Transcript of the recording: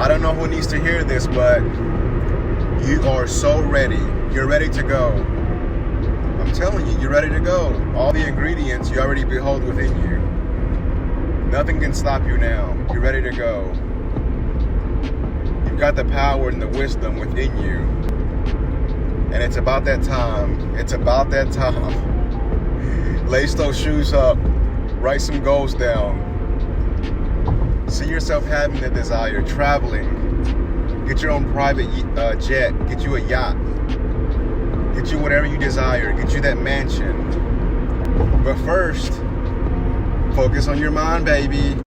I don't know who needs to hear this, but you are so ready. You're ready to go. I'm telling you, you're ready to go. All the ingredients you already behold within you. Nothing can stop you now. You're ready to go. You've got the power and the wisdom within you. And it's about that time. It's about that time. Lace those shoes up. Write some goals down. See yourself having the desire, traveling. Get your own private jet. Get you a yacht. Get you whatever you desire. Get you that mansion. But first, focus on your mind, baby.